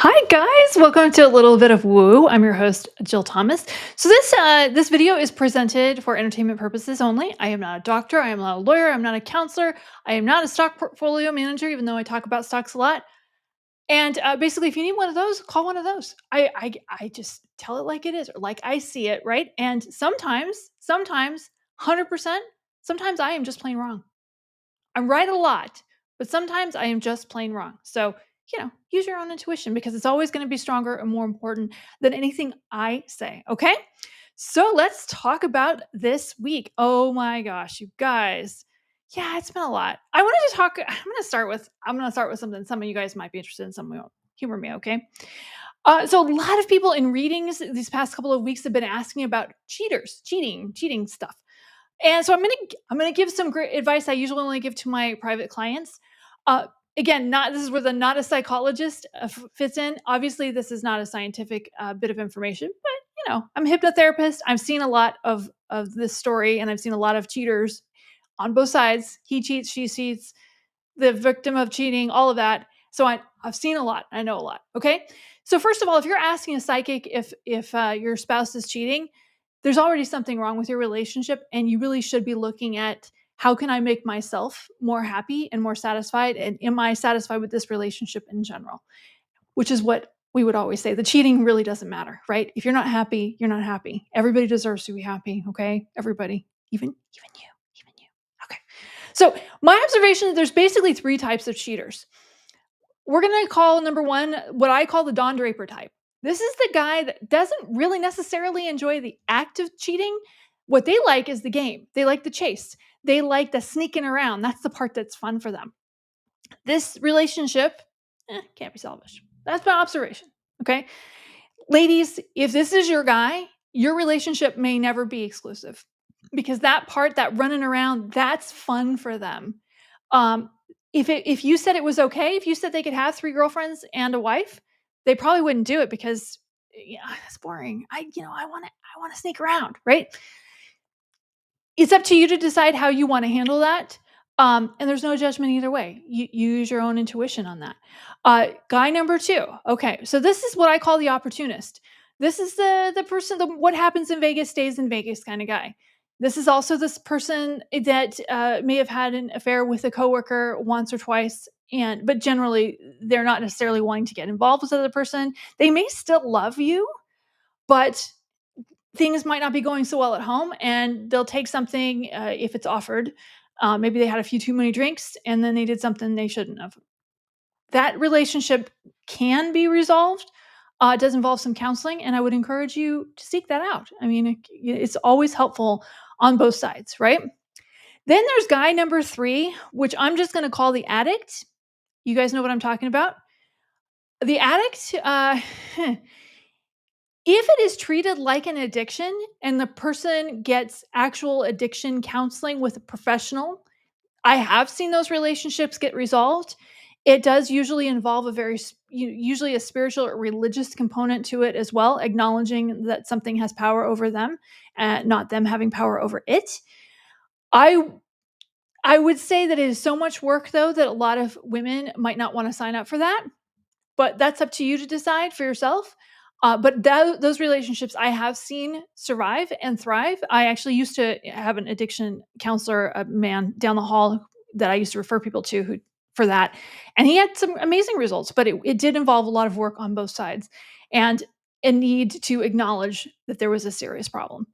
Hi guys, welcome to a little bit of woo. I'm your host Jill Thomas. So this video is presented for entertainment purposes only. I am not a doctor. I am not a lawyer. I'm not a counselor. I am not a stock portfolio manager, even though I talk about stocks a lot. And basically, if you need one of those, call one of those. I just tell it like it is, or like I see it, right? And sometimes, 100%, sometimes I am just plain wrong. I'm right a lot, but sometimes I am just plain wrong. So, use your own intuition because it's always going to be stronger and more important than anything I say. Okay. So let's talk about this week. Oh my gosh, you guys. Yeah, it's been a lot. I wanted to talk. I'm gonna start with something some of you guys might be interested in, some won't. Humor me, okay? So a lot of people in readings these past couple of weeks have been asking about cheating stuff. And so I'm gonna give some great advice I usually only give to my private clients. Uh, Again, not this is where the not a psychologist fits in. Obviously, this is not a scientific bit of information, but I'm a hypnotherapist. I've seen a lot of this story, and I've seen a lot of cheaters on both sides. He cheats, she cheats, the victim of cheating, all of that. So I've seen a lot. I know a lot. Okay. So first of all, if you're asking a psychic if your spouse is cheating, there's already something wrong with your relationship, and you really should be looking at how can I make myself more happy and more satisfied, and am I satisfied with this relationship in general? Which is what we would always say. The cheating really doesn't matter, right? If you're not happy, you're not happy. Everybody deserves to be happy. Okay, everybody, even you. Okay. So my observation, there's basically three types of cheaters. We're going to call number one what I call the Don Draper type. This is the guy that doesn't really necessarily enjoy the act of cheating. What they like is the game. They like the chase. They like the sneaking around. That's the part that's fun for them. This relationship can't be salvaged. That's my observation. Okay. Ladies, if this is your guy, your relationship may never be exclusive because that part, that running around, that's fun for them. Um, if you said it was okay, if you said they could have three girlfriends and a wife, they probably wouldn't do it because yeah, that's boring. I want to sneak around, right? It's up to you to decide how you want to handle that. And there's no judgment either way. You use your own intuition on that. Guy number two. Okay, so this is what I call the opportunist. This is the person. What happens in Vegas stays in Vegas kind of guy. This is also this person that may have had an affair with a coworker once or twice, and but generally they're not necessarily wanting to get involved with the other person. They may still love you, but things might not be going so well at home, and they'll take something if it's offered. Maybe they had a few too many drinks and then they did something they shouldn't have. That relationship can be resolved. It does involve some counseling, and I would encourage you to seek that out. I mean, it's always helpful on both sides, right? Then there's guy number three, which I'm just going to call the addict. You guys know what I'm talking about. The addict, if it is treated like an addiction and the person gets actual addiction counseling with a professional, I have seen those relationships get resolved. It does usually involve usually a spiritual or religious component to it as well, acknowledging that something has power over them, not them having power over it. I I would say that it is so much work though that a lot of women might not want to sign up for that, but that's up to you to decide for yourself. But those relationships I have seen survive and thrive. I actually used to have an addiction counselor, a man down the hall that I used to refer people to who for that, and he had some amazing results. But it did involve a lot of work on both sides, and a need to acknowledge that there was a serious problem.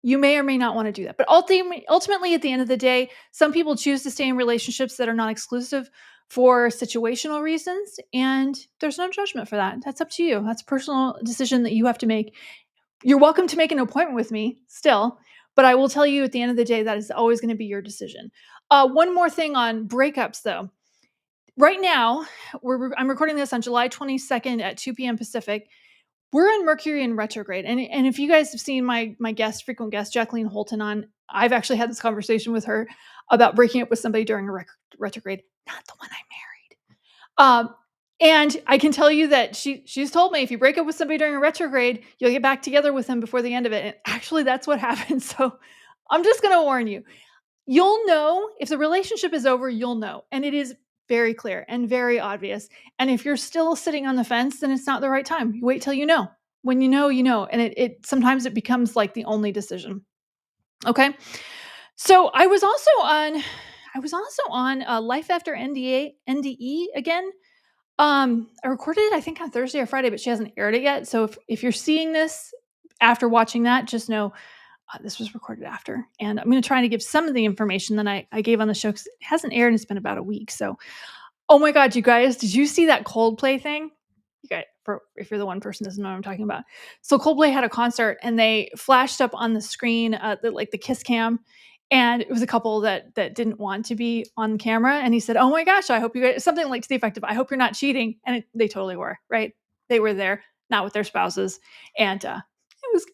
You may or may not want to do that. But ultimately, at the end of the day, some people choose to stay in relationships that are not exclusive for situational reasons, and there's no judgment for that. That's up to you. That's a personal decision that you have to make. You're welcome to make an appointment with me still, but I will tell you at the end of the day that is always going to be your decision. One more thing on breakups, though. Right now, I'm recording this on July 22nd at 2 p.m. Pacific. We're in Mercury in retrograde, and if you guys have seen my frequent guest, Jacqueline Holton on, I've actually had this conversation with her about breaking up with somebody during a retrograde, not the one I married. And I can tell you that she's told me if you break up with somebody during a retrograde, you'll get back together with them before the end of it, and actually that's what happens, so I'm just gonna warn you. You'll know if the relationship is over, you'll know, and it is very clear and very obvious. And if you're still sitting on the fence, then it's not the right time. You wait till you know. When you know, you know. And it sometimes it becomes like the only decision. Okay. So I was also on Life After NDE again. I recorded it I think on Thursday or Friday, but she hasn't aired it yet. So if you're seeing this after watching that, just know this was recorded after. And I'm going to try to give some of the information that I gave on the show because it hasn't aired and it's been about a week. So, oh my God, you guys, did you see that Coldplay thing? You guys, for if you're the one person that doesn't know what I'm talking about. So Coldplay had a concert and they flashed up on the screen, like the kiss cam, and it was a couple that didn't want to be on camera. And he said, "Oh my gosh, I hope you guys," something like to the effect of, "I hope you're not cheating." And they totally were, right? They were there, not with their spouses, and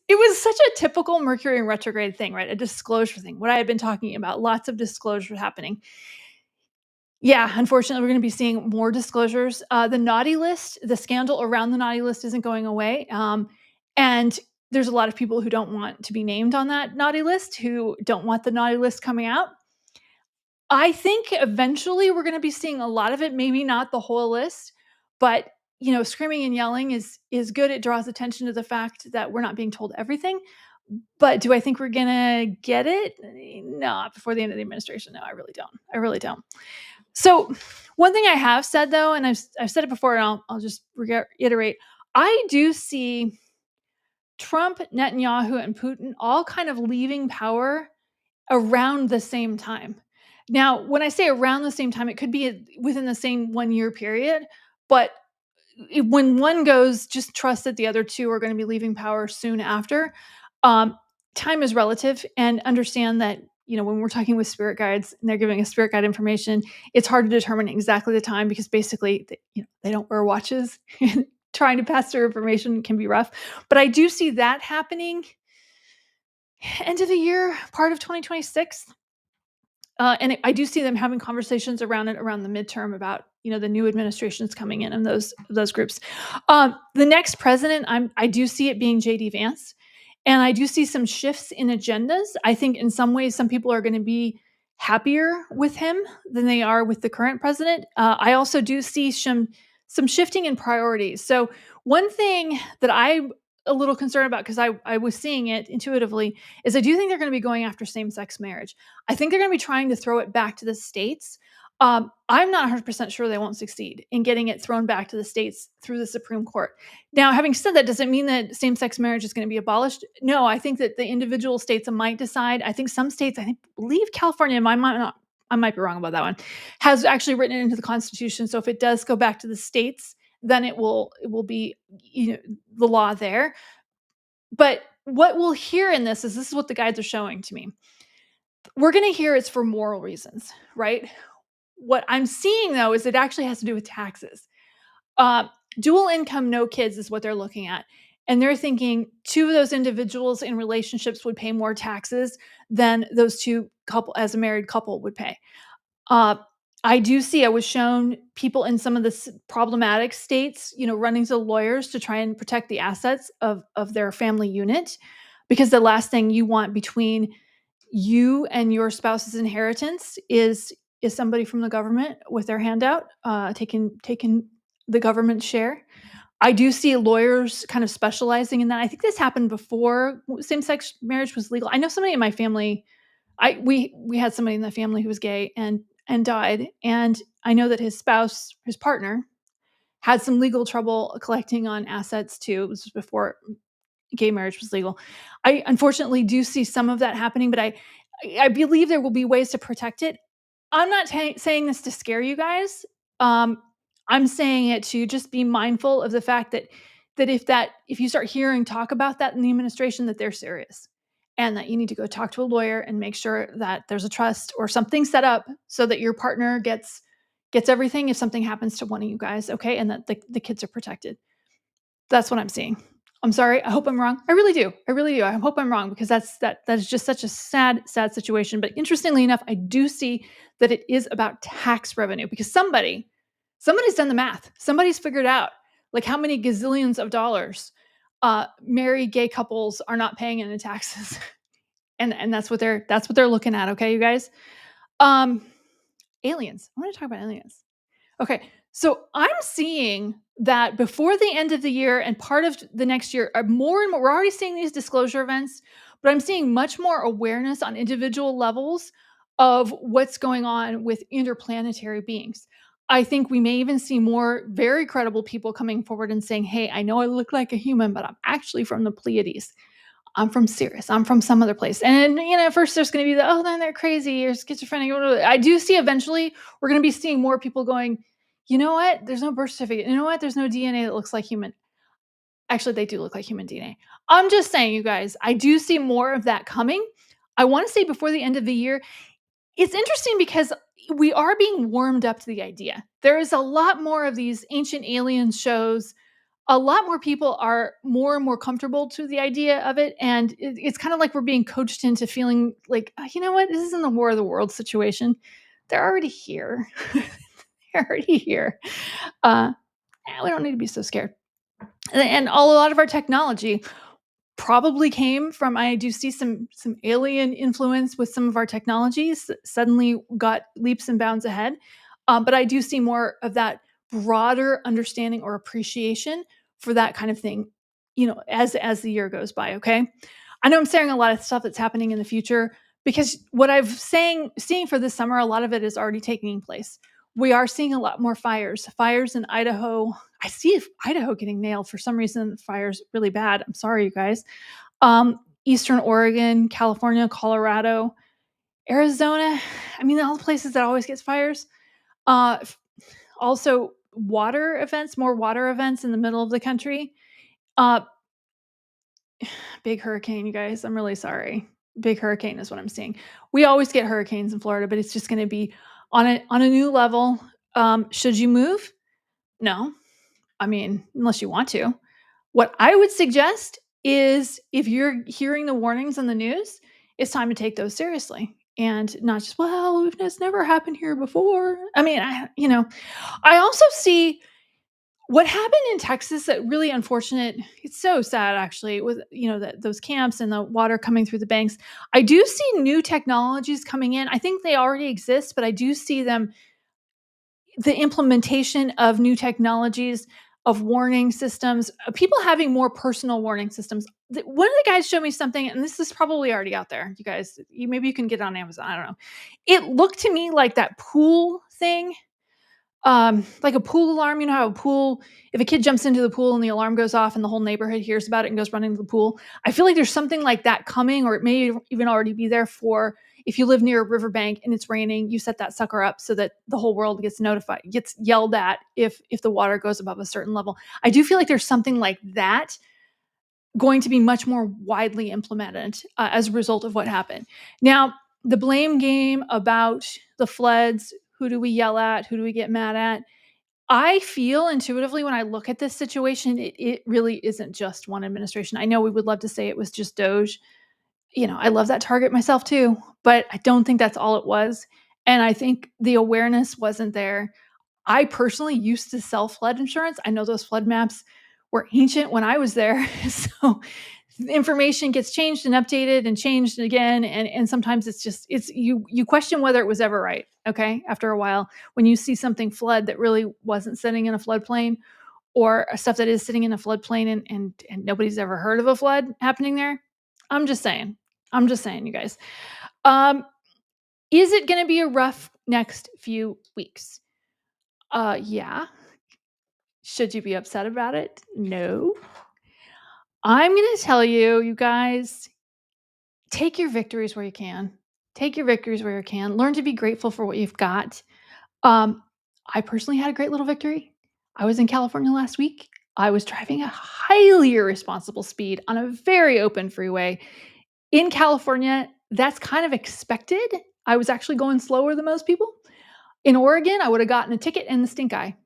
it was such a typical Mercury in retrograde thing, right? A disclosure thing. What I had been talking about, lots of disclosure happening. Yeah, unfortunately, we're going to be seeing more disclosures. The naughty list, the scandal around the naughty list isn't going away. And there's a lot of people who don't want to be named on that naughty list, who don't want the naughty list coming out. I think eventually we're going to be seeing a lot of it, maybe not the whole list, but screaming and yelling is good. It draws attention to the fact that we're not being told everything. But do I think we're going to get it? No, before the end of the administration. No, I really don't. I really don't. So, one thing I have said though, and I've said it before, and I'll just reiterate, I do see Trump, Netanyahu, and Putin all kind of leaving power around the same time. Now, when I say around the same time, it could be within the same 1 year period, but when one goes, just trust that the other two are going to be leaving power soon after. Um, Time is relative, and understand that when we're talking with spirit guides and they're giving us spirit guide information, it's hard to determine exactly the time because basically they don't wear watches. Trying to pass their information can be rough, but I do see that happening end of the year, part of 2026. And I do see them having conversations around it around the midterm about the new administrations coming in and those groups. The next president, I do see it being JD Vance, and I do see some shifts in agendas. I think in some ways some people are going to be happier with him than they are with the current president. I also do see some shifting in priorities. So one thing that I'm a little concerned about, because I was seeing it intuitively, is I do think they're going to be going after same-sex marriage. I think they're going to be trying to throw it back to the states. I'm not 100% sure they won't succeed in getting it thrown back to the states through the Supreme Court. Now, having said that, does it mean that same-sex marriage is going to be abolished? No, I think that the individual states might decide. I think some states, believe California, I might be wrong about that one, has actually written it into the Constitution. So if it does go back to the states, then it will be the law there. But what we'll hear in this is what the guides are showing to me. We're going to hear it's for moral reasons, right? What I'm seeing though is it actually has to do with taxes. Uh, Dual income, no kids is what they're looking at. And they're thinking two of those individuals in relationships would pay more taxes than those two couple as a married couple would pay. Uh, I was shown people in some of the problematic states, running to lawyers to try and protect the assets of their family unit, because the last thing you want between you and your spouse's inheritance is somebody from the government with their handout, taking the government share. I do see lawyers kind of specializing in that. I think this happened before same-sex marriage was legal. I know somebody in my family. We had somebody in the family who was gay and died, and I know that his partner, had some legal trouble collecting on assets too. It was before gay marriage was legal. I unfortunately do see some of that happening, but I believe there will be ways to protect it. I'm not saying this to scare you guys. Um, I'm saying it to just be mindful of the fact that if you start hearing talk about that in the administration, that they're serious, and that you need to go talk to a lawyer and make sure that there's a trust or something set up so that your partner gets everything if something happens to one of you guys, okay, and that the kids are protected. That's what I'm seeing. I'm sorry. I hope I'm wrong. I really do. I really do. I hope I'm wrong, because that is just such a sad situation. But interestingly enough, I do see that it is about tax revenue, because somebody's done the math. Somebody's figured out like how many gazillions of dollars married gay couples are not paying in taxes. and that's what they're looking at, okay, you guys? Um Aliens. I want to talk about aliens. Okay, so I'm seeing that before the end of the year and part of the next year, more and more, we're already seeing these disclosure events, but I'm seeing much more awareness on individual levels of what's going on with interplanetary beings. I think we may even see more very credible people coming forward and saying, "Hey, I know I look like a human, but I'm actually from the Pleiades. I'm from Sirius. I'm from some other place." And at first there's going to be the, "Oh, then they're crazy or schizophrenic." I do see eventually we're going to be seeing more people going, "You know what? There's no birth certificate. You know what? There's no DNA that looks like human." Actually, they do look like human DNA. I'm just saying, you guys, I do see more of that coming. I want to say before the end of the year. It's interesting because we are being warmed up to the idea. There is a lot more of these ancient alien shows. A lot more people are more and more comfortable to the idea of it, and it's kind of like we're being coached into feeling like, you know what? This isn't the War of the World situation. They're already here. They're already here. Uh, we don't need to be so scared. And a lot of our technology probably came from. I do see some alien influence with some of our technologies that suddenly got leaps and bounds ahead. But I do see more of that broader understanding or appreciation for that kind of thing, as the year goes by. Okay, I know I'm saying a lot of stuff that's happening in the future because what I've seeing for this summer, a lot of it is already taking place. We are seeing a lot more fires in Idaho. I see Idaho getting nailed for some reason. Fires really bad. I'm sorry, you guys. Eastern Oregon, California, Colorado, Arizona. I mean, all the places that always gets fires. Uh, Also, more water events in the middle of the country. Uh, Big hurricane, you guys. I'm really sorry. Big hurricane is what I'm seeing. We always get hurricanes in Florida, but it's just going to be on a new level. Should you move? No. I mean, unless you want to. What I would suggest is if you're hearing the warnings on the news, it's time to take those seriously and not just, well, it's never happened here before. I mean, I also see what happened in Texas that really unfortunate. It's so sad actually with, those camps and the water coming through the banks. I do see new technologies coming in. I think they already exist, but I do see them the implementation of new technologies of warning systems, people having more personal warning systems. One of the guys showed me something, and this is probably already out there. You guys, maybe you can get it on Amazon. I don't know. It looked to me like that pool thing, like a pool alarm. You know how a pool, if a kid jumps into the pool and the alarm goes off and the whole neighborhood hears about it and goes running to the pool. I feel like there's something like that coming, or it may even already be there for if you live near a riverbank and it's raining, you set that sucker up so that the whole world gets notified, gets yelled at if the water goes above a certain level. I do feel like there's something like that going to be much more widely implemented as a result of what happened. Now, the blame game about the floods, who do we yell at? Who do we get mad at? I feel intuitively when I look at this situation, it really isn't just one administration. I know we would love to say it was just Doge. I love that target myself too, but I don't think that's all it was. And I think the awareness wasn't there. I personally used to sell flood insurance. I know those flood maps were ancient when I was there. So the information gets changed and updated and changed again. And sometimes it's you question whether it was ever right. Okay. After a while, when you see something flood that really wasn't sitting in a floodplain or stuff that is sitting in a floodplain and nobody's ever heard of a flood happening there. I'm just saying. I'm just saying, you guys. Um, is it gonna be a rough next few weeks? Yeah. Should you be upset about it? No. I'm gonna tell you, you guys, take your victories where you can. Take your victories where you can. Learn to be grateful for what you've got. Um, I personally had a great little victory. I was in California last week. I was driving a highly irresponsible speed on a very open freeway. In California, that's kind of expected. I was actually going slower than most people. In Oregon, I would have gotten a ticket and the stink eye,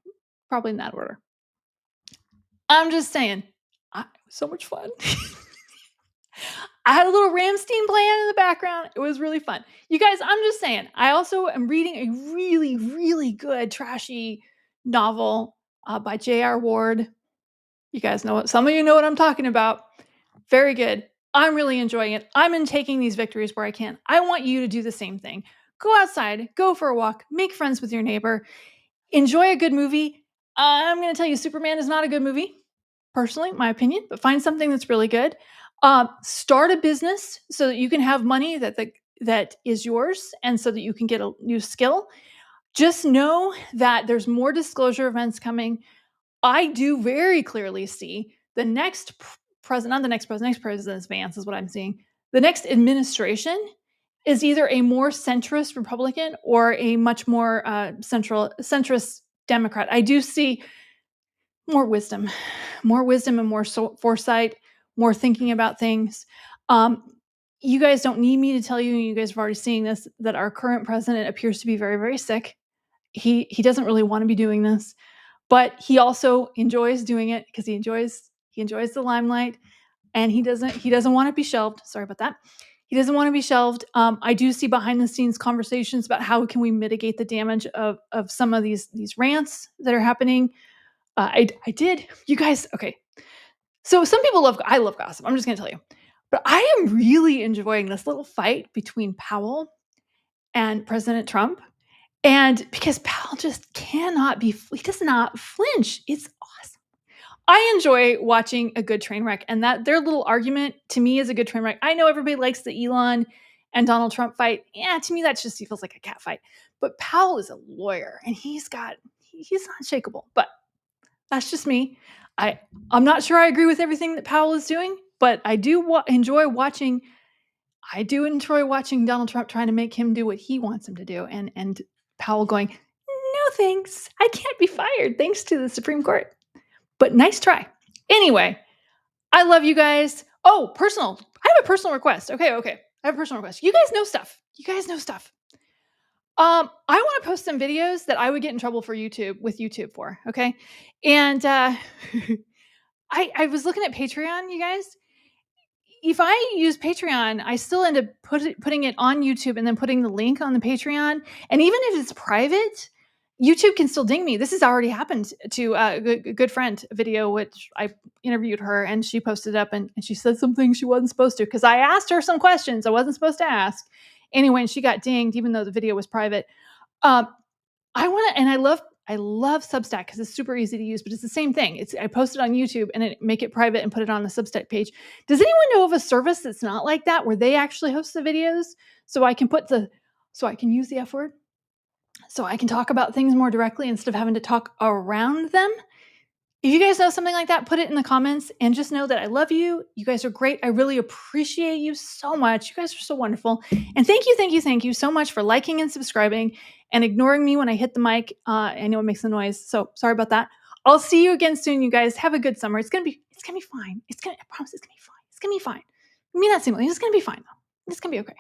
probably in that order. I'm just saying, it was so much fun. I had a little Ramstein playing in the background. It was really fun. You guys, I'm just saying, I also am reading a really, really good trashy novel by J.R. Ward. You guys know what, some of you know what I'm talking about. Very good. I'm really enjoying it. I'm in taking these victories where I can. I want you to do the same thing. Go outside, go for a walk, make friends with your neighbor. Enjoy a good movie. I'm gonna tell you, Superman is not a good movie, personally, my opinion, but find something that's really good. Start a business so that you can have money that is yours, and so that you can get a new skill. Just know that there's more disclosure events coming. I do very clearly see the next president, not the next president's Vance is what I'm seeing. The next administration is either a more centrist Republican or a much more centrist Democrat. I do see more wisdom, and more foresight, more thinking about things. Um, you guys don't need me to tell you. You guys have already seen this, that our current president appears to be very, very sick. He doesn't really want to be doing this, but he also enjoys doing it because he enjoys the limelight, and he doesn't want to be shelved. Sorry about that. He doesn't want to be shelved. I do see behind the scenes conversations about how can we mitigate the damage of some of these rants that are happening. I did, you guys. Okay, so some people love. I love gossip. I'm just gonna tell you, but I am really enjoying this little fight between Powell and President Trump. And because Powell just cannot be, he does not flinch. It's awesome. I enjoy watching a good train wreck, and that their little argument to me is a good train wreck. I know everybody likes the Elon and Donald Trump fight. Yeah, to me that just feels like a cat fight. But Powell is a lawyer, and he's unshakable. But that's just me. I I'm not sure I agree with everything that Powell is doing, but I do enjoy watching. I do enjoy watching Donald Trump trying to make him do what he wants him to do, and Powell going, "No thanks, I can't be fired thanks to the Supreme Court." But nice try. Anyway, I love you guys. Oh, personal. I have a personal request. Okay. I have a personal request. You guys know stuff. You guys know stuff. I want to post some videos that I would get in trouble for YouTube for. Okay, and I was looking at Patreon, you guys. If I use Patreon, I still end up putting it on YouTube and then putting the link on the Patreon. And even if it's private, YouTube can still ding me. This has already happened to a good friend video, which I interviewed her, and she posted up, and she said something she wasn't supposed to because I asked her some questions I wasn't supposed to ask. Anyway, and she got dinged even though the video was private. Um, I want to, and I love Substack because it's super easy to use, but it's the same thing. It's I post it on YouTube and make it private and put it on the Substack page. Does anyone know of a service that's not like that where they actually host the videos so I can so I can use the F word, so I can talk about things more directly instead of having to talk around them? If you guys know something like that, put it in the comments, and just know that I love you. You guys are great. I really appreciate you so much. You guys are so wonderful. And thank you so much for liking and subscribing and ignoring me when I hit the mic. I know it makes a noise, so sorry about that. I'll see you again soon, you guys. Have a good summer. It's gonna be fine. I promise it's gonna be fine. It's gonna be fine. I mean that seemingly. It's gonna be fine though. It's gonna be okay.